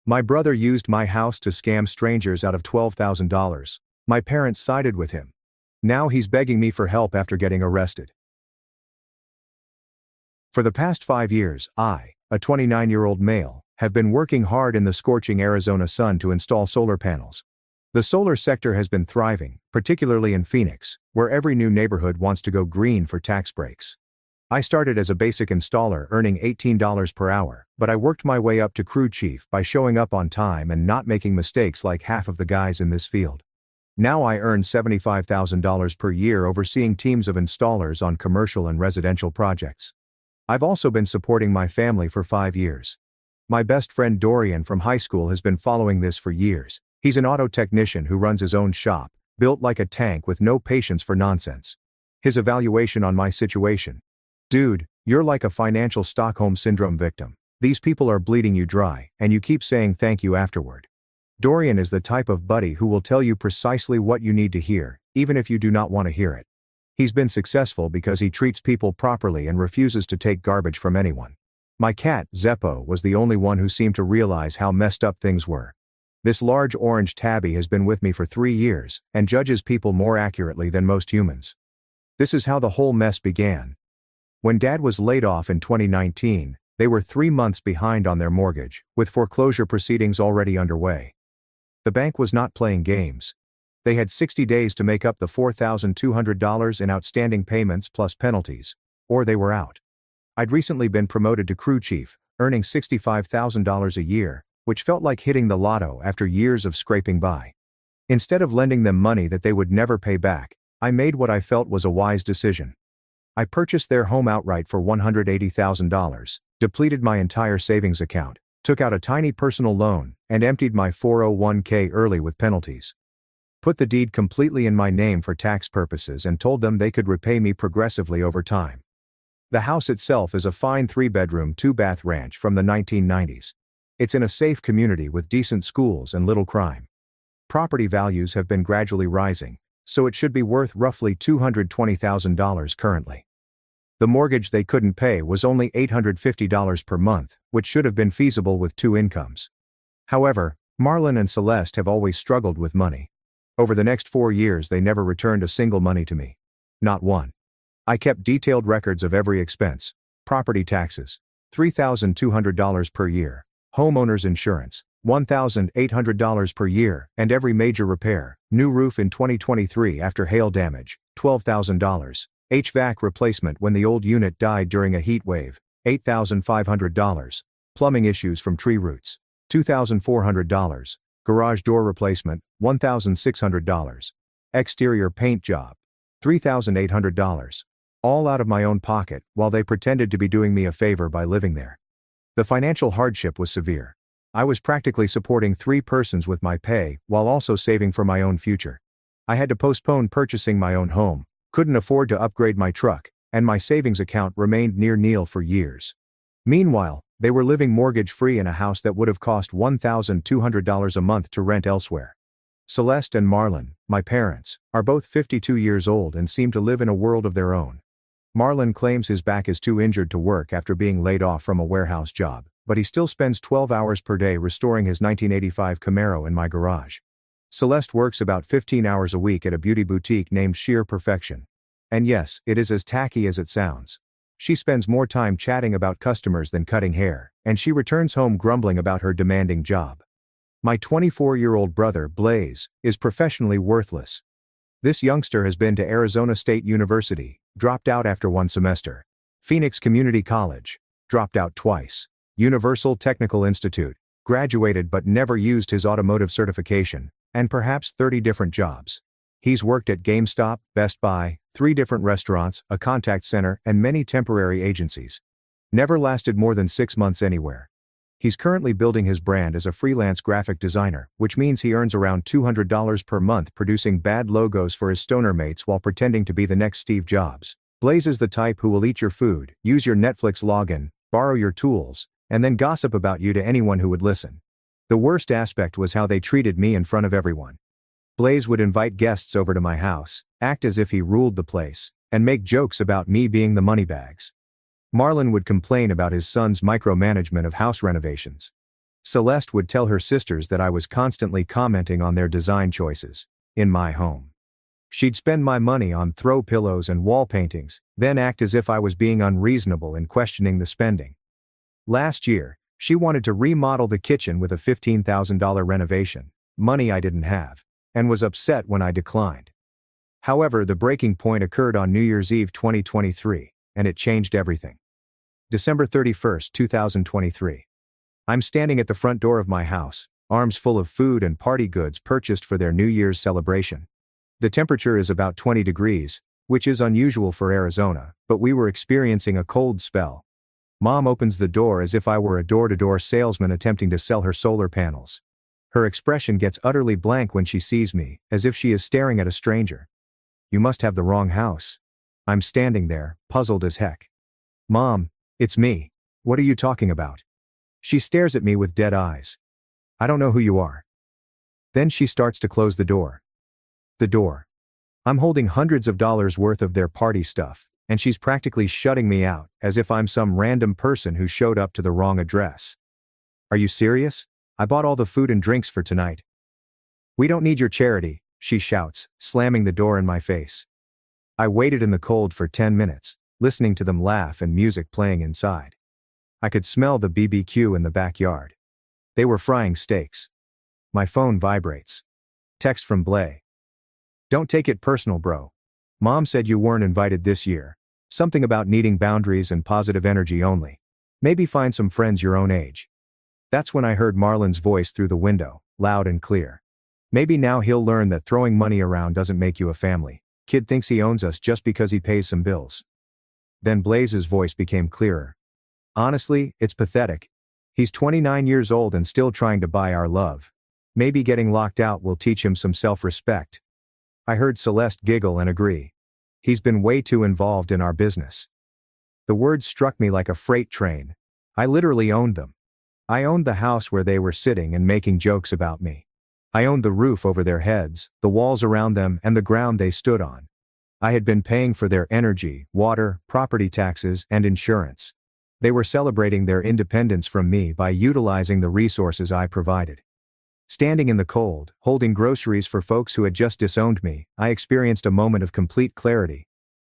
My brother used my house to scam strangers out of $12,000. My parents sided with him. Now he's begging me for help after getting arrested. For the past 5 years, I, a 29-year-old male, have been working hard in the scorching Arizona sun to install solar panels. The solar sector has been thriving, particularly in Phoenix, where every new neighborhood wants to go green for tax breaks. I started as a basic installer earning $18 per hour, but I worked my way up to crew chief by showing up on time and not making mistakes like half of the guys in this field. Now I earn $75,000 per year overseeing teams of installers on commercial and residential projects. I've also been supporting my family for 5 years. My best friend Dorian from high school has been following this for years. He's an auto technician who runs his own shop, built like a tank with no patience for nonsense. His evaluation on my situation: dude, you're like a financial Stockholm Syndrome victim. These people are bleeding you dry, and you keep saying thank you afterward. Dorian is the type of buddy who will tell you precisely what you need to hear, even if you do not want to hear it. He's been successful because he treats people properly and refuses to take garbage from anyone. My cat, Zeppo, was the only one who seemed to realize how messed up things were. This large orange tabby has been with me for 3 years, and judges people more accurately than most humans. This is how the whole mess began. When Dad was laid off in 2019, they were 3 months behind on their mortgage, with foreclosure proceedings already underway. The bank was not playing games. They had 60 days to make up the $4,200 in outstanding payments plus penalties, or they were out. I'd recently been promoted to crew chief, earning $65,000 a year, which felt like hitting the lotto after years of scraping by. Instead of lending them money that they would never pay back, I made what I felt was a wise decision. I purchased their home outright for $180,000, depleted my entire savings account, took out a tiny personal loan, and emptied my 401k early with penalties. Put the deed completely in my name for tax purposes and told them they could repay me progressively over time. The house itself is a fine 3-bedroom, 2-bath ranch from the 1990s. It's in a safe community with decent schools and little crime. Property values have been gradually rising, so it should be worth roughly $220,000 currently. The mortgage they couldn't pay was only $850 per month, which should have been feasible with 2 incomes. However, Marlon and Celeste have always struggled with money. Over the next 4 years they never returned a single penny to me. Not one. I kept detailed records of every expense: property taxes, $3,200 per year, homeowner's insurance, $1,800 per year, and every major repair: new roof in 2023 after hail damage, $12,000, HVAC replacement when the old unit died during a heat wave, $8,500, plumbing issues from tree roots, $2,400, garage door replacement, $1,600, exterior paint job, $3,800, all out of my own pocket while they pretended to be doing me a favor by living there. The financial hardship was severe. I was practically supporting 3 persons with my pay while also saving for my own future. I had to postpone purchasing my own home, couldn't afford to upgrade my truck, and my savings account remained near nil for years. Meanwhile, they were living mortgage-free in a house that would have cost $1,200 a month to rent elsewhere. Celeste and Marlon, my parents, are both 52 years old and seem to live in a world of their own. Marlon claims his back is too injured to work after being laid off from a warehouse job, but he still spends 12 hours per day restoring his 1985 Camaro in my garage. Celeste works about 15 hours a week at a beauty boutique named Sheer Perfection. And yes, it is as tacky as it sounds. She spends more time chatting about customers than cutting hair, and she returns home grumbling about her demanding job. My 24-year-old brother, Blaze, is professionally worthless. This youngster has been to Arizona State University, dropped out after 1 semester. Phoenix Community College, dropped out twice. Universal Technical Institute, graduated but never used his automotive certification, and perhaps 30 different jobs. He's worked at GameStop, Best Buy, 3 different restaurants, a contact center, and many temporary agencies. Never lasted more than 6 months anywhere. He's currently building his brand as a freelance graphic designer, which means he earns around $200 per month producing bad logos for his stoner mates while pretending to be the next Steve Jobs. Blaze is the type who will eat your food, use your Netflix login, borrow your tools, and then gossip about you to anyone who would listen. The worst aspect was how they treated me in front of everyone. Blaze would invite guests over to my house, act as if he ruled the place, and make jokes about me being the moneybags. Marlon would complain about his son's micromanagement of house renovations. Celeste would tell her sisters that I was constantly commenting on their design choices in my home. She'd spend my money on throw pillows and wall paintings, then act as if I was being unreasonable in questioning the spending. Last year, she wanted to remodel the kitchen with a $15,000 renovation, money I didn't have, and was upset when I declined. However, the breaking point occurred on New Year's Eve 2023, and it changed everything. December 31, 2023. I'm standing at the front door of my house, arms full of food and party goods purchased for their New Year's celebration. The temperature is about 20 degrees, which is unusual for Arizona, but we were experiencing a cold spell. Mom opens the door as if I were a door-to-door salesman attempting to sell her solar panels. Her expression gets utterly blank when she sees me, as if she is staring at a stranger. You must have the wrong house. I'm standing there, puzzled as heck. Mom, it's me. What are you talking about? She stares at me with dead eyes. I don't know who you are. Then she starts to close the door. The door. I'm holding hundreds of dollars worth of their party stuff, and she's practically shutting me out, as if I'm some random person who showed up to the wrong address. Are you serious? I bought all the food and drinks for tonight. We don't need your charity, she shouts, slamming the door in my face. I waited in the cold for 10 minutes, listening to them laugh and music playing inside. I could smell the BBQ in the backyard. They were frying steaks. My phone vibrates. Text from Blay. Don't take it personal, bro. Mom said you weren't invited this year. Something about needing boundaries and positive energy only. Maybe find some friends your own age. That's when I heard Marlon's voice through the window, loud and clear. Maybe now he'll learn that throwing money around doesn't make you a family. Kid thinks he owns us just because he pays some bills. Then Blaze's voice became clearer. Honestly, it's pathetic. He's 29 years old and still trying to buy our love. Maybe getting locked out will teach him some self-respect. I heard Celeste giggle and agree. He's been way too involved in our business. The words struck me like a freight train. I literally owned them. I owned the house where they were sitting and making jokes about me. I owned the roof over their heads, the walls around them, and the ground they stood on. I had been paying for their energy, water, property taxes, and insurance. They were celebrating their independence from me by utilizing the resources I provided. Standing in the cold, holding groceries for folks who had just disowned me, I experienced a moment of complete clarity.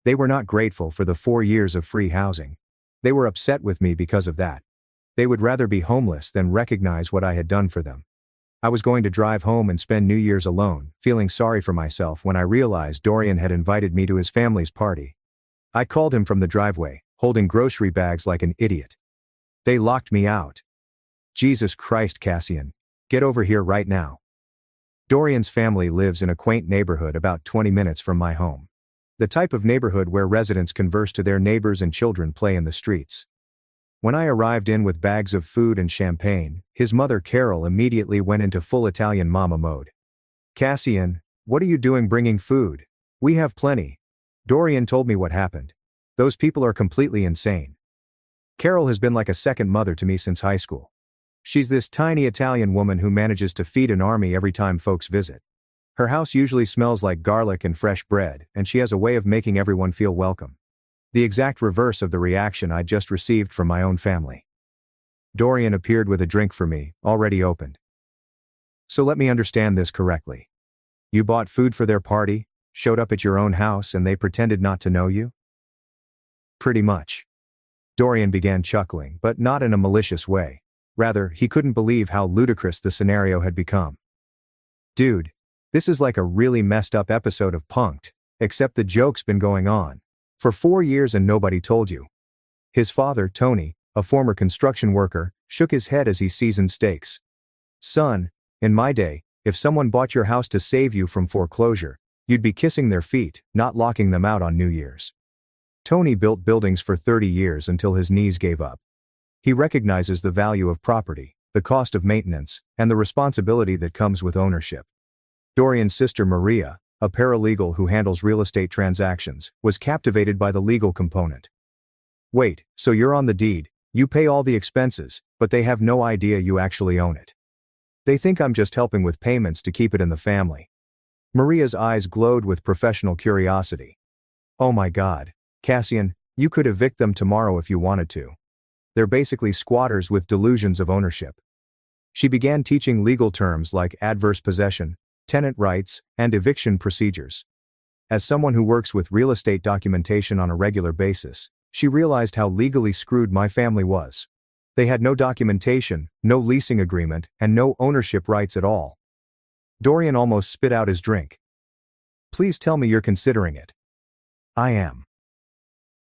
They were not grateful for the 4 years of free housing. They were upset with me because of that. They would rather be homeless than recognize what I had done for them. I was going to drive home and spend New Year's alone, feeling sorry for myself when I realized Dorian had invited me to his family's party. I called him from the driveway, holding grocery bags like an idiot. They locked me out. Jesus Christ, Cassian. Get over here right now. Dorian's family lives in a quaint neighborhood about 20 minutes from my home. The type of neighborhood where residents converse to their neighbors and children play in the streets. When I arrived in with bags of food and champagne, his mother Carol immediately went into full Italian mama mode. Cassian, what are you doing bringing food? We have plenty. Dorian told me what happened. Those people are completely insane. Carol has been like a second mother to me since high school. She's this tiny Italian woman who manages to feed an army every time folks visit. Her house usually smells like garlic and fresh bread, and she has a way of making everyone feel welcome. The exact reverse of the reaction I just received from my own family. Dorian appeared with a drink for me, already opened. So let me understand this correctly. You bought food for their party, showed up at your own house, and they pretended not to know you? Pretty much. Dorian began chuckling, but not in a malicious way. Rather, he couldn't believe how ludicrous the scenario had become. Dude, this is like a really messed up episode of Punk'd, except the joke's been going on for 4 years and nobody told you. His father, Tony, a former construction worker, shook his head as he seasoned steaks. Son, in my day, if someone bought your house to save you from foreclosure, you'd be kissing their feet, not locking them out on New Year's. Tony built buildings for 30 years until his knees gave up. He recognizes the value of property, the cost of maintenance, and the responsibility that comes with ownership. Dorian's sister Maria, a paralegal who handles real estate transactions, was captivated by the legal component. Wait, so you're on the deed, you pay all the expenses, but they have no idea you actually own it. They think I'm just helping with payments to keep it in the family. Maria's eyes glowed with professional curiosity. Oh my God. Cassian, you could evict them tomorrow if you wanted to. They're basically squatters with delusions of ownership. She began teaching legal terms like adverse possession, tenant rights, and eviction procedures. As someone who works with real estate documentation on a regular basis, she realized how legally screwed my family was. They had no documentation, no leasing agreement, and no ownership rights at all. Dorian almost spit out his drink. Please tell me you're considering it. I am.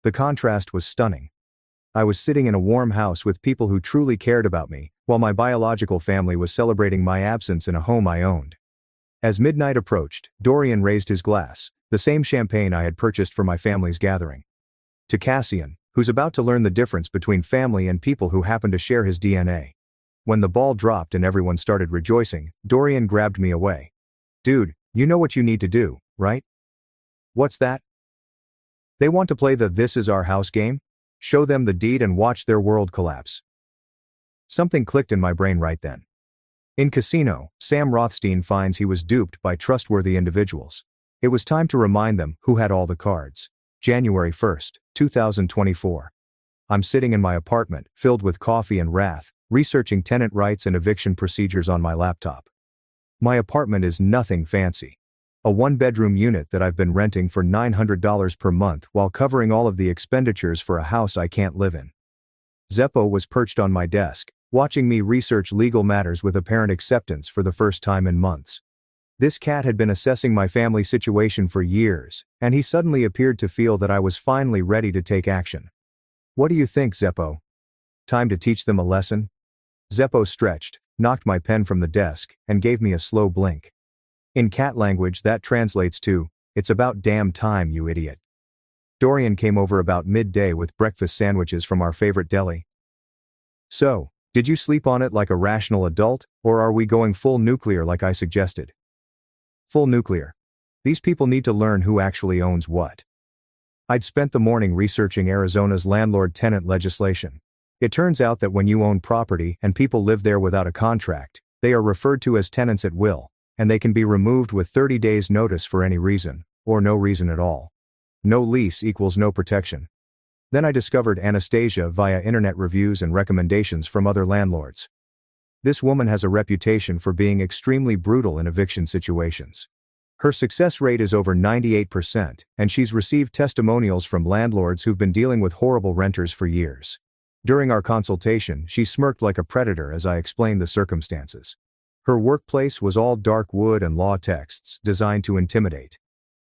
The contrast was stunning. I was sitting in a warm house with people who truly cared about me, while my biological family was celebrating my absence in a home I owned. As midnight approached, Dorian raised his glass, the same champagne I had purchased for my family's gathering. To Cassian, who's about to learn the difference between family and people who happen to share his DNA. When the ball dropped and everyone started rejoicing, Dorian grabbed me away. Dude, you know what you need to do, right? What's that? They want to play the "This Is Our House" game? Show them the deed and watch their world collapse. Something clicked in my brain right then. In Casino, Sam Rothstein finds he was duped by trustworthy individuals. It was time to remind them who had all the cards. January 1st, 2024. I'm sitting in my apartment, filled with coffee and wrath, researching tenant rights and eviction procedures on my laptop. My apartment is nothing fancy. A one-bedroom unit that I've been renting for $900 per month while covering all of the expenditures for a house I can't live in. Zeppo was perched on my desk, watching me research legal matters with apparent acceptance for the first time in months. This cat had been assessing my family situation for years, and he suddenly appeared to feel that I was finally ready to take action. What do you think, Zeppo? Time to teach them a lesson? Zeppo stretched, knocked my pen from the desk, and gave me a slow blink. In cat language that translates to, "It's about damn time, you idiot." Dorian came over about midday with breakfast sandwiches from our favorite deli. So, did you sleep on it like a rational adult, or are we going full nuclear like I suggested? Full nuclear. These people need to learn who actually owns what. I'd spent the morning researching Arizona's landlord-tenant legislation. It turns out that when you own property and people live there without a contract, they are referred to as tenants at will, and they can be removed with 30 days' notice for any reason, or no reason at all. No lease equals no protection. Then I discovered Anastasia via internet reviews and recommendations from other landlords. This woman has a reputation for being extremely brutal in eviction situations. Her success rate is over 98%, and she's received testimonials from landlords who've been dealing with horrible renters for years. During our consultation, she smirked like a predator as I explained the circumstances. Her workplace was all dark wood and law texts designed to intimidate.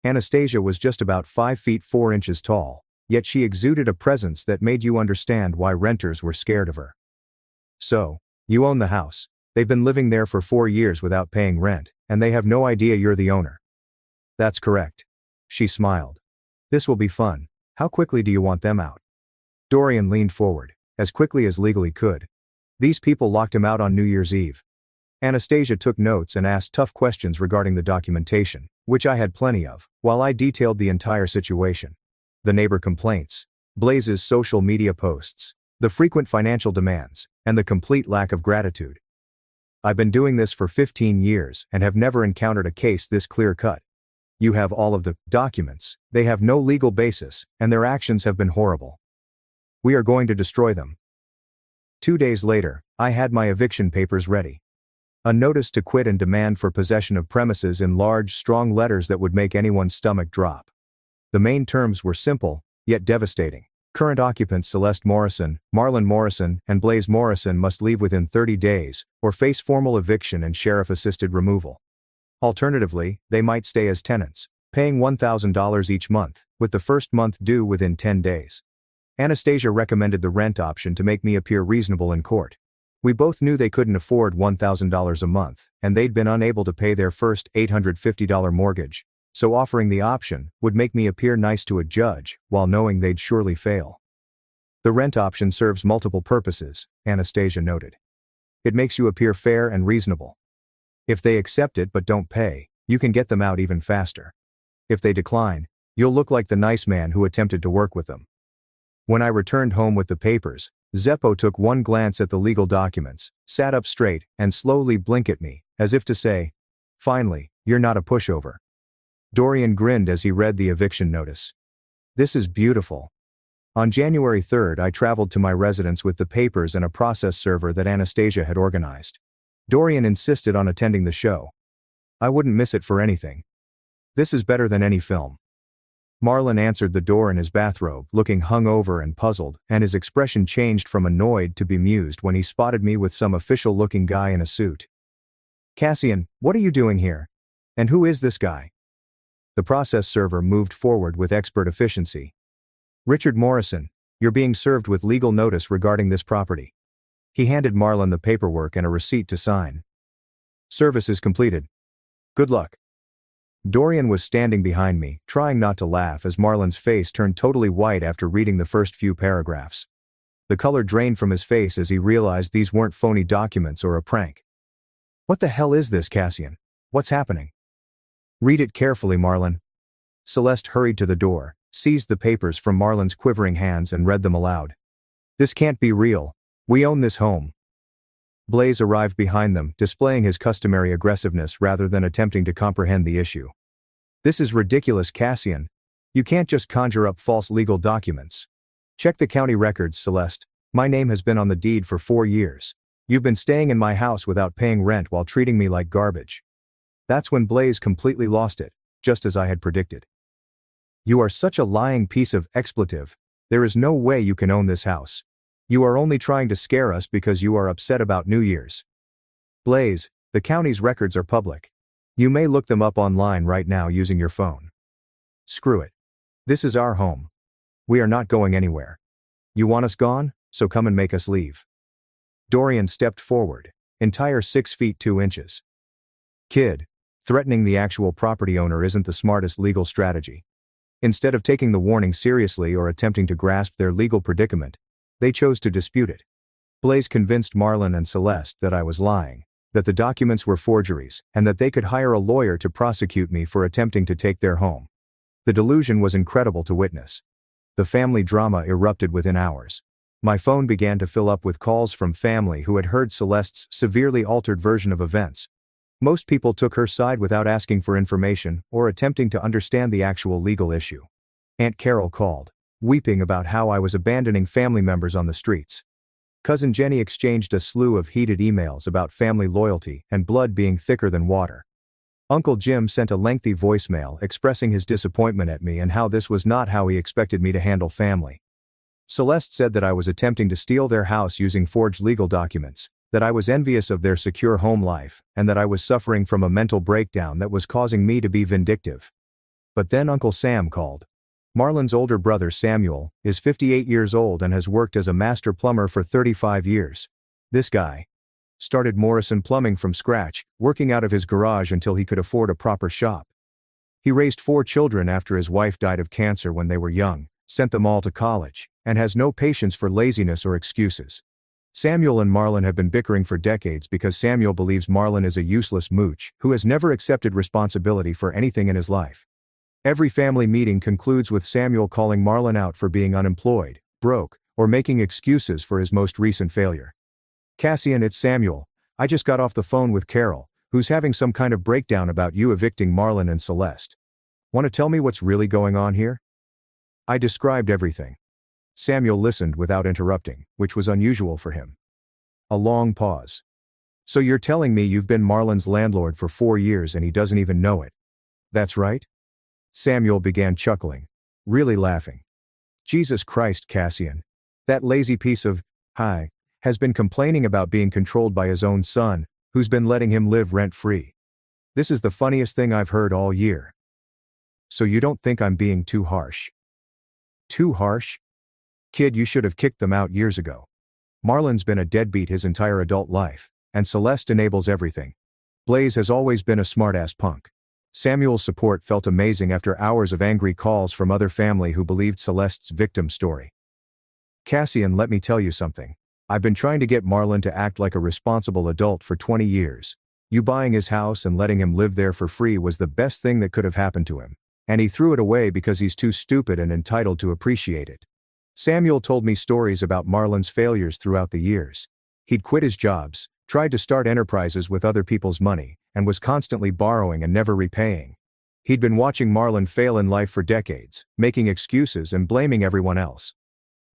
Anastasia was just about 5 feet 4 inches tall, yet she exuded a presence that made you understand why renters were scared of her. So, you own the house. They've been living there for 4 years without paying rent, and they have no idea you're the owner. That's correct. She smiled. This will be fun. How quickly do you want them out? Dorian leaned forward, as quickly as legally could. These people locked him out on New Year's Eve. Anastasia took notes and asked tough questions regarding the documentation, which I had plenty of, while I detailed the entire situation. The neighbor complaints, Blaze's social media posts, the frequent financial demands, and the complete lack of gratitude. I've been doing this for 15 years and have never encountered a case this clear-cut. You have all of the documents, they have no legal basis, and their actions have been horrible. We are going to destroy them. 2 days later, I had my eviction papers ready. A notice to quit and demand for possession of premises in large, strong letters that would make anyone's stomach drop. The main terms were simple, yet devastating. Current occupants Celeste Morrison, Marlon Morrison, and Blaze Morrison must leave within 30 days, or face formal eviction and sheriff-assisted removal. Alternatively, they might stay as tenants, paying $1,000 each month, with the first month due within 10 days. Anastasia recommended the rent option to make me appear reasonable in court. We both knew they couldn't afford $1,000 a month, and they'd been unable to pay their first $850 mortgage, so offering the option would make me appear nice to a judge, while knowing they'd surely fail. The rent option serves multiple purposes, Anastasia noted. It makes you appear fair and reasonable. If they accept it but don't pay, you can get them out even faster. If they decline, you'll look like the nice man who attempted to work with them. When I returned home with the papers, Zeppo took one glance at the legal documents, sat up straight, and slowly blinked at me, as if to say, "Finally, you're not a pushover." Dorian grinned as he read the eviction notice. "This is beautiful." On January 3rd, I traveled to my residence with the papers and a process server that Anastasia had organized. Dorian insisted on attending the show. I wouldn't miss it for anything. This is better than any film. Marlon answered the door in his bathrobe, looking hungover and puzzled, and his expression changed from annoyed to bemused when he spotted me with some official-looking guy in a suit. Cassian, what are you doing here? And who is this guy? The process server moved forward with expert efficiency. Richard Morrison, you're being served with legal notice regarding this property. He handed Marlon the paperwork and a receipt to sign. Service is completed. Good luck. Dorian was standing behind me, trying not to laugh as Marlon's face turned totally white after reading the first few paragraphs. The color drained from his face as he realized these weren't phony documents or a prank. What the hell is this, Cassian? What's happening? Read it carefully, Marlon. Celeste hurried to the door, seized the papers from Marlon's quivering hands and read them aloud. This can't be real. We own this home. Blaze arrived behind them, displaying his customary aggressiveness rather than attempting to comprehend the issue. This is ridiculous, Cassian. You can't just conjure up false legal documents. Check the county records, Celeste. My name has been on the deed for 4 years. You've been staying in my house without paying rent while treating me like garbage. That's when Blaze completely lost it, just as I had predicted. You are such a lying piece of expletive. There is no way you can own this house. You are only trying to scare us because you are upset about New Year's. Blaze, the county's records are public. You may look them up online right now using your phone. Screw it. This is our home. We are not going anywhere. You want us gone? So come and make us leave. Dorian stepped forward, entire 6 feet 2 inches. Kid, threatening the actual property owner isn't the smartest legal strategy. Instead of taking the warning seriously or attempting to grasp their legal predicament, they chose to dispute it. Blaze convinced Marlon and Celeste that I was lying, that the documents were forgeries, and that they could hire a lawyer to prosecute me for attempting to take their home. The delusion was incredible to witness. The family drama erupted within hours. My phone began to fill up with calls from family who had heard Celeste's severely altered version of events. Most people took her side without asking for information or attempting to understand the actual legal issue. Aunt Carol called, weeping about how I was abandoning family members on the streets. Cousin Jenny exchanged a slew of heated emails about family loyalty and blood being thicker than water. Uncle Jim sent a lengthy voicemail expressing his disappointment at me and how this was not how he expected me to handle family. Celeste said that I was attempting to steal their house using forged legal documents, that I was envious of their secure home life, and that I was suffering from a mental breakdown that was causing me to be vindictive. But then Uncle Sam called. Marlon's older brother Samuel is 58 years old and has worked as a master plumber for 35 years. This guy started Morrison Plumbing from scratch, working out of his garage until he could afford a proper shop. He raised 4 children after his wife died of cancer when they were young, sent them all to college, and has no patience for laziness or excuses. Samuel and Marlon have been bickering for decades because Samuel believes Marlon is a useless mooch who has never accepted responsibility for anything in his life. Every family meeting concludes with Samuel calling Marlon out for being unemployed, broke, or making excuses for his most recent failure. Cassian, it's Samuel. I just got off the phone with Carol, who's having some kind of breakdown about you evicting Marlon and Celeste. Want to tell me what's really going on here? I described everything. Samuel listened without interrupting, which was unusual for him. A long pause. So you're telling me you've been Marlon's landlord for 4 years and he doesn't even know it? That's right? Samuel began chuckling, really laughing. Jesus Christ, Cassian. That lazy piece of, has been complaining about being controlled by his own son, who's been letting him live rent-free. This is the funniest thing I've heard all year. So you don't think I'm being too harsh? Too harsh? Kid, you should have kicked them out years ago. Marlon's been a deadbeat his entire adult life, and Celeste enables everything. Blaze has always been a smart-ass punk. Samuel's support felt amazing after hours of angry calls from other family who believed Celeste's victim story. Cassian, let me tell you something. I've been trying to get Marlon to act like a responsible adult for 20 years. You buying his house and letting him live there for free was the best thing that could have happened to him, and he threw it away because he's too stupid and entitled to appreciate it. Samuel told me stories about Marlon's failures throughout the years. He'd quit his jobs, tried to start enterprises with other people's money, and was constantly borrowing and never repaying. He'd been watching Marlon fail in life for decades, making excuses and blaming everyone else.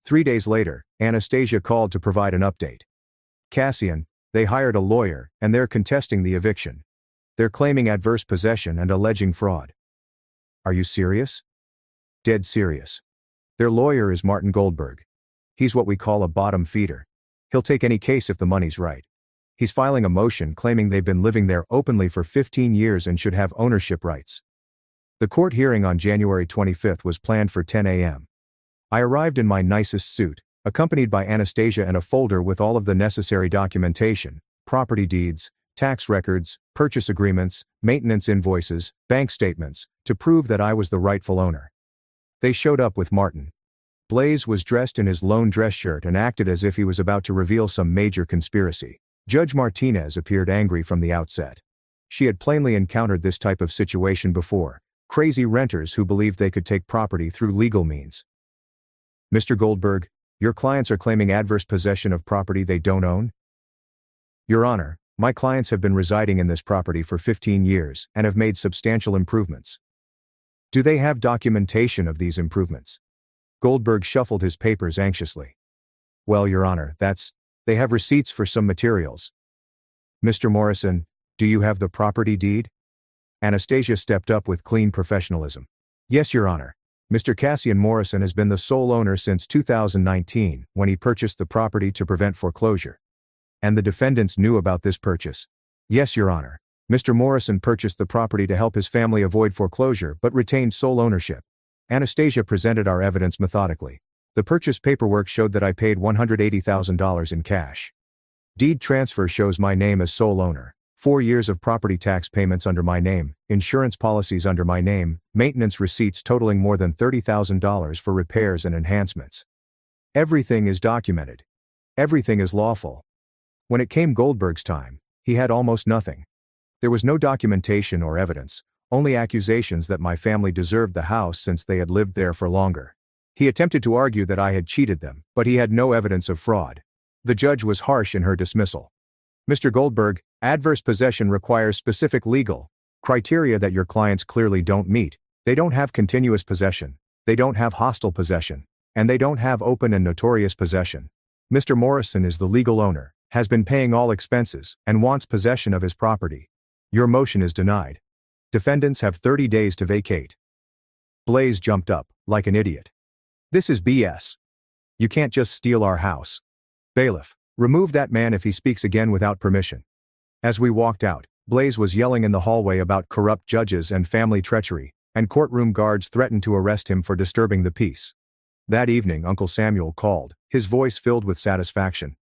3 days later, Anastasia called to provide an update. Cassian, They hired a lawyer, and they're contesting the eviction. They're claiming adverse possession and alleging fraud. Are you serious? Dead serious. Their lawyer is Martin Goldberg. He's what we call a bottom feeder. He'll take any case if the money's right. He's filing a motion claiming they've been living there openly for 15 years and should have ownership rights. The court hearing on January 25th was planned for 10 a.m. I arrived in my nicest suit, accompanied by Anastasia and a folder with all of the necessary documentation, property deeds, tax records, purchase agreements, maintenance invoices, bank statements, to prove that I was the rightful owner. They showed up with Martin. Blaze was dressed in his lone dress shirt and acted as if he was about to reveal some major conspiracy. Judge Martinez appeared angry from the outset. She had plainly encountered this type of situation before, crazy renters who believed they could take property through legal means. Mr. Goldberg, your clients are claiming adverse possession of property they don't own? Your Honor, my clients have been residing in this property for 15 years and have made substantial improvements. Do they have documentation of these improvements? Goldberg shuffled his papers anxiously. Well, Your Honor, they have receipts for some materials. Mr. Morrison, do you have the property deed? Anastasia stepped up with clean professionalism. Yes, Your Honor. Mr. Cassian Morrison has been the sole owner since 2019, when he purchased the property to prevent foreclosure. And the defendants knew about this purchase? Yes, Your Honor. Mr. Morrison purchased the property to help his family avoid foreclosure but retained sole ownership. Anastasia presented our evidence methodically. The purchase paperwork showed that I paid $180,000 in cash. Deed transfer shows my name as sole owner. 4 years of property tax payments under my name, insurance policies under my name, maintenance receipts totaling more than $30,000 for repairs and enhancements. Everything is documented. Everything is lawful. When it came Goldberg's time, he had almost nothing. There was no documentation or evidence, only accusations that my family deserved the house since they had lived there for longer. He attempted to argue that I had cheated them, but he had no evidence of fraud. The judge was harsh in her dismissal. Mr. Goldberg, adverse possession requires specific legal criteria that your clients clearly don't meet. They don't have continuous possession, they don't have hostile possession, and they don't have open and notorious possession. Mr. Morrison is the legal owner, has been paying all expenses, and wants possession of his property. Your motion is denied. Defendants have 30 days to vacate. Blaze jumped up, like an idiot. This is BS. You can't just steal our house. Bailiff, remove that man if he speaks again without permission. As we walked out, Blaze was yelling in the hallway about corrupt judges and family treachery, and courtroom guards threatened to arrest him for disturbing the peace. That evening Uncle Samuel called, his voice filled with satisfaction.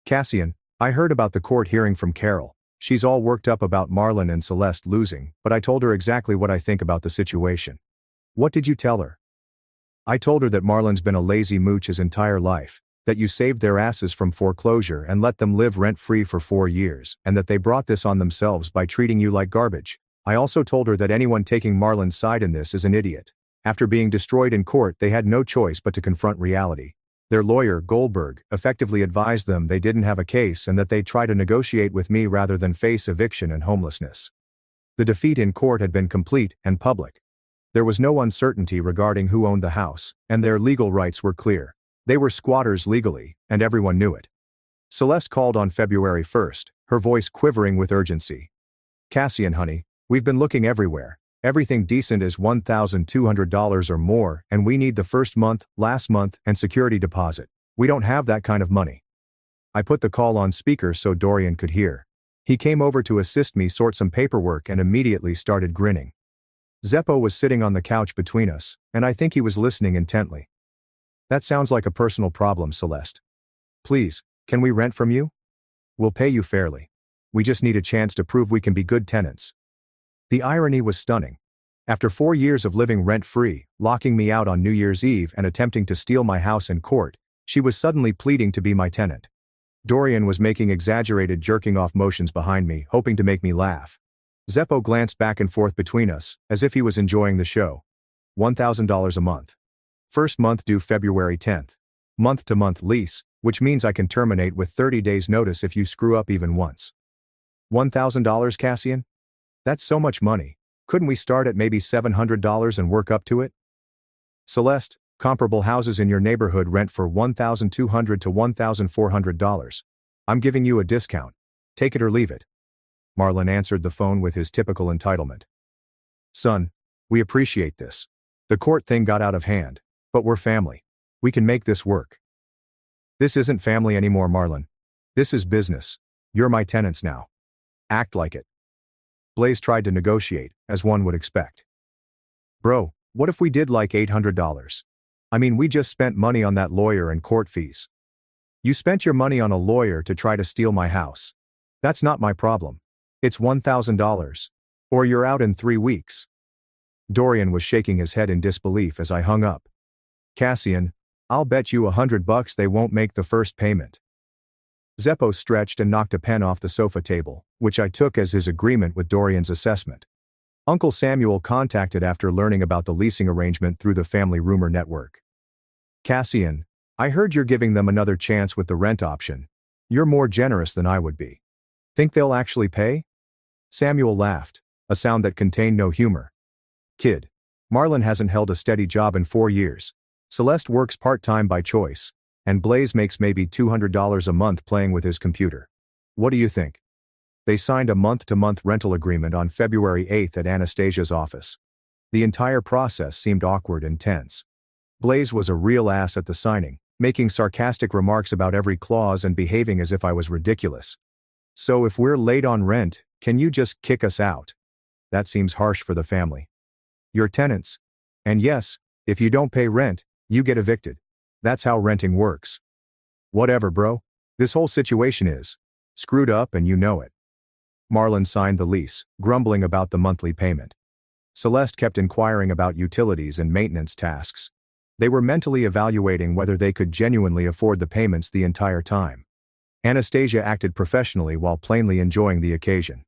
Cassian, I heard about the court hearing from Carol. She's all worked up about Marlon and Celeste losing, but I told her exactly what I think about the situation. What did you tell her? I told her that Marlon's been a lazy mooch his entire life, that you saved their asses from foreclosure and let them live rent-free for 4 years, and that they brought this on themselves by treating you like garbage. I also told her that anyone taking Marlon's side in this is an idiot. After being destroyed in court, they had no choice but to confront reality. Their lawyer, Goldberg, effectively advised them they didn't have a case and that they'd try to negotiate with me rather than face eviction and homelessness. The defeat in court had been complete and public. There was no uncertainty regarding who owned the house, and their legal rights were clear. They were squatters legally, and everyone knew it. Celeste called on February 1st, her voice quivering with urgency. Cassian, honey, we've been looking everywhere. Everything decent is $1,200 or more, and we need the first month, last month, and security deposit. We don't have that kind of money. I put the call on speaker so Dorian could hear. He came over to assist me sort some paperwork and immediately started grinning. Zeppo was sitting on the couch between us, and I think he was listening intently. That sounds like a personal problem, Celeste. Please, can we rent from you? We'll pay you fairly. We just need a chance to prove we can be good tenants. The irony was stunning. After 4 years of living rent-free, locking me out on New Year's Eve and attempting to steal my house in court, she was suddenly pleading to be my tenant. Dorian was making exaggerated jerking-off motions behind me, hoping to make me laugh. Zeppo glanced back and forth between us, as if he was enjoying the show. $1,000 a month. First month due February 10th. Month-to-month lease, which means I can terminate with 30 days notice if you screw up even once. $1,000, Cassian? That's so much money. Couldn't we start at maybe $700 and work up to it? Celeste, comparable houses in your neighborhood rent for $1,200 to $1,400. I'm giving you a discount. Take it or leave it. Marlon answered the phone with his typical entitlement. Son, we appreciate this. The court thing got out of hand, but we're family. We can make this work. This isn't family anymore, Marlon. This is business. You're my tenants now. Act like it. Blaze tried to negotiate, as one would expect. Bro, what if we did like $800? I mean, we just spent money on that lawyer and court fees. You spent your money on a lawyer to try to steal my house. That's not my problem. It's $1,000. Or you're out in 3 weeks. Dorian was shaking his head in disbelief as I hung up. Cassian, I'll bet you $100 they won't make the first payment. Zeppo stretched and knocked a pen off the sofa table, which I took as his agreement with Dorian's assessment. Uncle Samuel contacted after learning about the leasing arrangement through the family rumor network. Cassian, I heard you're giving them another chance with the rent option. You're more generous than I would be. Think they'll actually pay? Samuel laughed, a sound that contained no humor. Kid, Marlon hasn't held a steady job in 4 years. Celeste works part-time by choice, and Blaze makes maybe $200 a month playing with his computer. What do you think? They signed a month-to-month rental agreement on February 8th at Anastasia's office. The entire process seemed awkward and tense. Blaze was a real ass at the signing, making sarcastic remarks about every clause and behaving as if I was ridiculous. So if we're late on rent, can you just kick us out? That seems harsh for the family. You're tenants. And yes, if you don't pay rent, you get evicted. That's how renting works. Whatever, bro. This whole situation is screwed up and you know it. Marlon signed the lease, grumbling about the monthly payment. Celeste kept inquiring about utilities and maintenance tasks. They were mentally evaluating whether they could genuinely afford the payments the entire time. Anastasia acted professionally while plainly enjoying the occasion.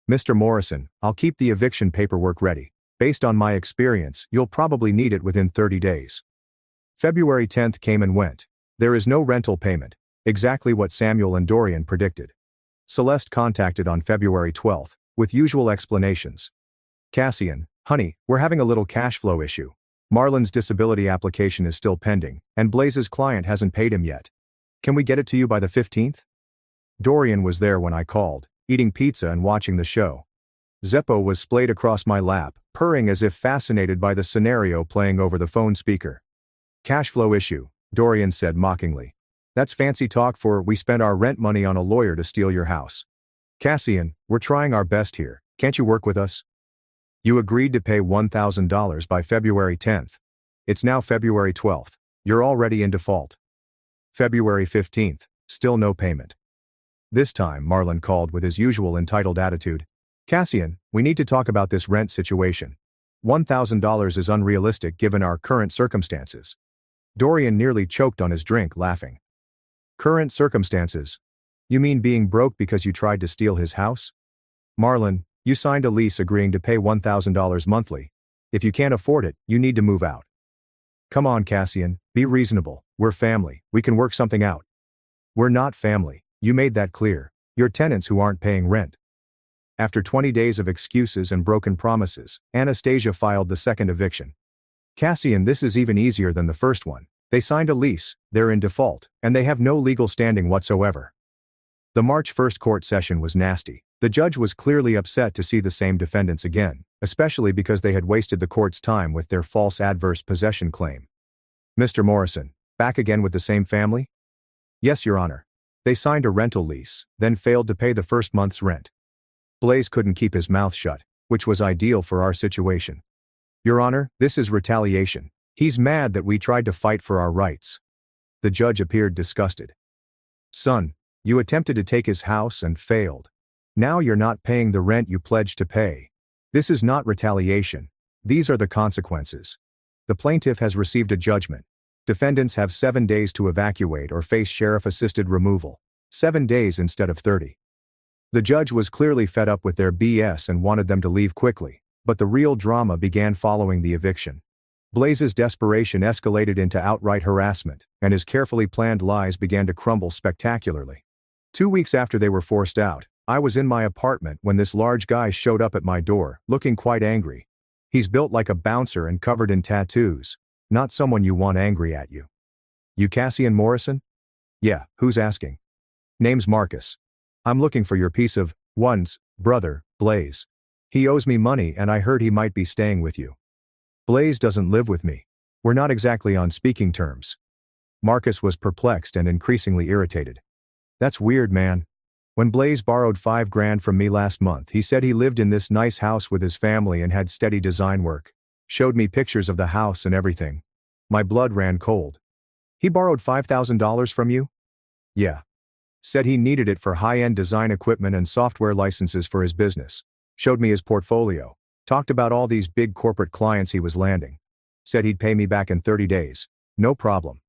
Mr. Morrison, I'll keep the eviction paperwork ready. Based on my experience, you'll probably need it within 30 days. February 10th came and went. There is no rental payment, exactly what Samuel and Dorian predicted. Celeste contacted on February 12th, with usual explanations. Cassian, honey, we're having a little cash flow issue. Marlon's disability application is still pending, and Blaze's client hasn't paid him yet. Can we get it to you by the 15th? Dorian was there when I called, eating pizza and watching the show. Zeppo was splayed across my lap, purring as if fascinated by the scenario playing over the phone speaker. Cash flow issue, Dorian said mockingly. That's fancy talk for we spent our rent money on a lawyer to steal your house. Cassian, we're trying our best here, can't you work with us? You agreed to pay $1,000 by February 10th. It's now February 12th, you're already in default. February 15th, still no payment. This time Marlon called with his usual entitled attitude. Cassian, we need to talk about this rent situation. $1,000 is unrealistic given our current circumstances. Dorian nearly choked on his drink, laughing. Current circumstances? You mean being broke because you tried to steal his house? Marlon, you signed a lease agreeing to pay $1,000 monthly. If you can't afford it, you need to move out. Come on, Cassian, be reasonable. We're family, we can work something out. We're not family, you made that clear. You're tenants who aren't paying rent. After 20 days of excuses and broken promises, Anastasia filed the second eviction. Cassian, this is even easier than the first one. They signed a lease, they're in default, and they have no legal standing whatsoever. The March 1st court session was nasty. The judge was clearly upset to see the same defendants again, especially because they had wasted the court's time with their false adverse possession claim. Mr. Morrison, back again with the same family? Yes, Your Honor. They signed a rental lease, then failed to pay the first month's rent. Blaze couldn't keep his mouth shut, which was ideal for our situation. Your Honor, this is retaliation. He's mad that we tried to fight for our rights. The judge appeared disgusted. Son, you attempted to take his house and failed. Now you're not paying the rent you pledged to pay. This is not retaliation. These are the consequences. The plaintiff has received a judgment. Defendants have 7 days to evacuate or face sheriff-assisted removal. 7 days instead of 30. The judge was clearly fed up with their BS and wanted them to leave quickly, but the real drama began following the eviction. Blaze's desperation escalated into outright harassment, and his carefully planned lies began to crumble spectacularly. 2 weeks after they were forced out, I was in my apartment when this large guy showed up at my door, looking quite angry. He's built like a bouncer and covered in tattoos. Not someone you want angry at you. You Cassian Morrison? Yeah, who's asking? Name's Marcus. I'm looking for your piece of, one's, brother, Blaze. He owes me money and I heard he might be staying with you. Blaze doesn't live with me. We're not exactly on speaking terms. Marcus was perplexed and increasingly irritated. That's weird, man. When Blaze borrowed $5,000 from me last month, he said he lived in this nice house with his family and had steady design work. Showed me pictures of the house and everything. My blood ran cold. He borrowed $5,000 from you? Yeah. Said he needed it for high-end design equipment and software licenses for his business. Showed me his portfolio. Talked about all these big corporate clients he was landing. Said he'd pay me back in 30 days. No problem.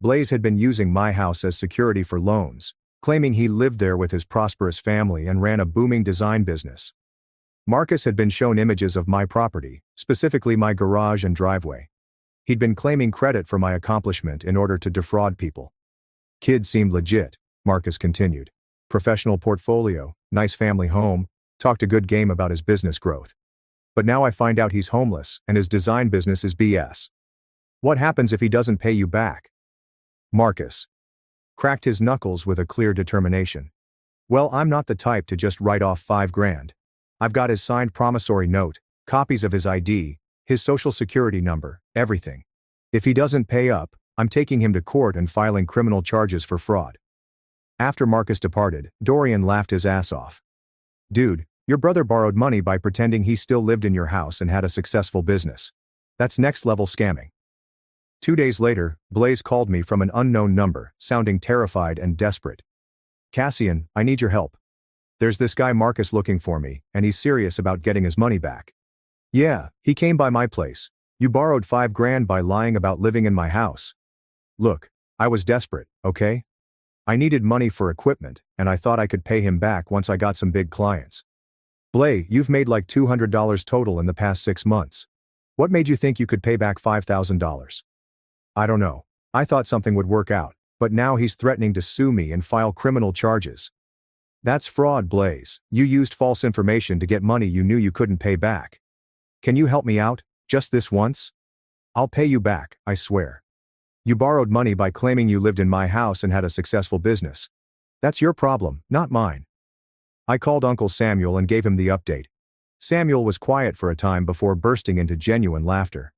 Blaze had been using my house as security for loans, claiming he lived there with his prosperous family and ran a booming design business. Marcus had been shown images of my property, specifically my garage and driveway. He'd been claiming credit for my accomplishment in order to defraud people. Kid seemed legit, Marcus continued. Professional portfolio, nice family home, talked a good game about his business growth. But now I find out he's homeless and his design business is BS. What happens if he doesn't pay you back? Marcus cracked his knuckles with a clear determination. Well, I'm not the type to just write off $5,000. I've got his signed promissory note, copies of his ID, his social security number, everything. If he doesn't pay up, I'm taking him to court and filing criminal charges for fraud. After Marcus departed, Dorian laughed his ass off. Dude, your brother borrowed money by pretending he still lived in your house and had a successful business. That's next level scamming. 2 days later, Blaze called me from an unknown number, sounding terrified and desperate. Cassian, I need your help. There's this guy Marcus looking for me, and he's serious about getting his money back. Yeah, he came by my place. You borrowed $5,000 by lying about living in my house. Look, I was desperate, okay? I needed money for equipment, and I thought I could pay him back once I got some big clients. Blaze, you've made like $200 total in the past 6 months. What made you think you could pay back $5,000? I don't know. I thought something would work out, but now he's threatening to sue me and file criminal charges. That's fraud, Blaze. You used false information to get money you knew you couldn't pay back. Can you help me out, just this once? I'll pay you back, I swear. You borrowed money by claiming you lived in my house and had a successful business. That's your problem, not mine. I called Uncle Samuel and gave him the update. Samuel was quiet for a time before bursting into genuine laughter.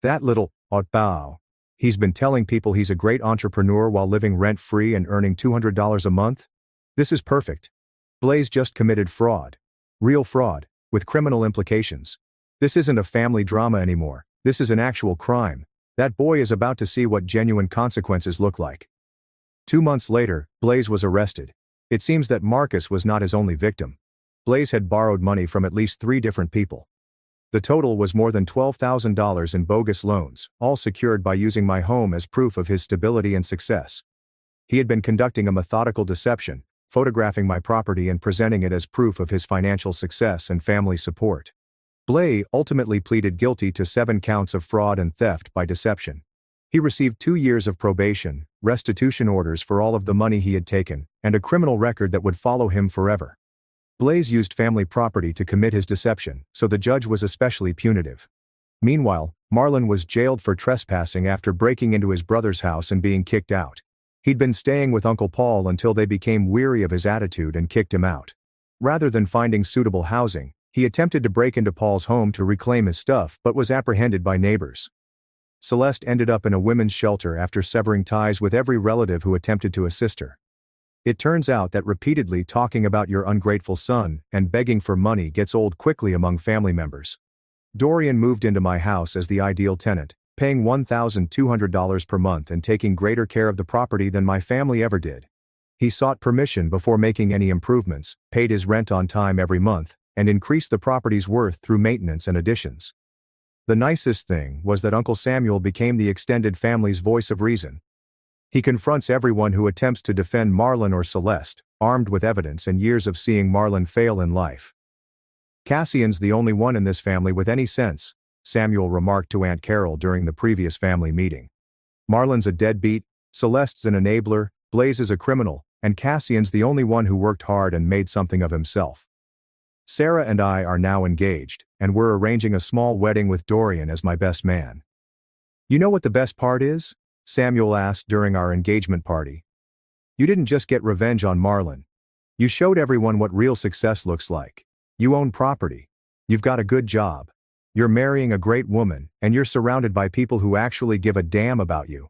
That little oddball. He's been telling people he's a great entrepreneur while living rent-free and earning $200 a month? This is perfect. Blaze just committed fraud. Real fraud, with criminal implications. This isn't a family drama anymore, this is an actual crime. That boy is about to see what genuine consequences look like. 2 months later, Blaze was arrested. It seems that Marcus was not his only victim. Blaze had borrowed money from at least 3 different people. The total was more than $12,000 in bogus loans, all secured by using my home as proof of his stability and success. He had been conducting a methodical deception, photographing my property and presenting it as proof of his financial success and family support. Blaze ultimately pleaded guilty to 7 counts of fraud and theft by deception. He received 2 years of probation, restitution orders for all of the money he had taken, and a criminal record that would follow him forever. Blaze used family property to commit his deception, so the judge was especially punitive. Meanwhile, Marlon was jailed for trespassing after breaking into his brother's house and being kicked out. He'd been staying with Uncle Paul until they became weary of his attitude and kicked him out. Rather than finding suitable housing, he attempted to break into Paul's home to reclaim his stuff but was apprehended by neighbors. Celeste ended up in a women's shelter after severing ties with every relative who attempted to assist her. It turns out that repeatedly talking about your ungrateful son and begging for money gets old quickly among family members. Dorian moved into my house as the ideal tenant, paying $1,200 per month and taking greater care of the property than my family ever did. He sought permission before making any improvements, paid his rent on time every month, and increased the property's worth through maintenance and additions. The nicest thing was that Uncle Samuel became the extended family's voice of reason. He confronts everyone who attempts to defend Marlon or Celeste, armed with evidence and years of seeing Marlon fail in life. Cassian's the only one in this family with any sense, Samuel remarked to Aunt Carol during the previous family meeting. Marlon's a deadbeat, Celeste's an enabler, Blaze is a criminal, and Cassian's the only one who worked hard and made something of himself. Sarah and I are now engaged, and we're arranging a small wedding with Dorian as my best man. You know what the best part is? Samuel asked during our engagement party. You didn't just get revenge on Marlon. You showed everyone what real success looks like. You own property. You've got a good job. You're marrying a great woman, and you're surrounded by people who actually give a damn about you.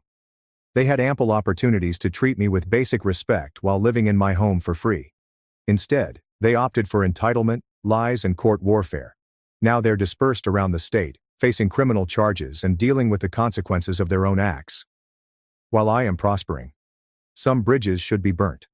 They had ample opportunities to treat me with basic respect while living in my home for free. Instead, they opted for entitlement, lies, and court warfare. Now they're dispersed around the state, facing criminal charges and dealing with the consequences of their own acts. While I am prospering. Some bridges should be burnt.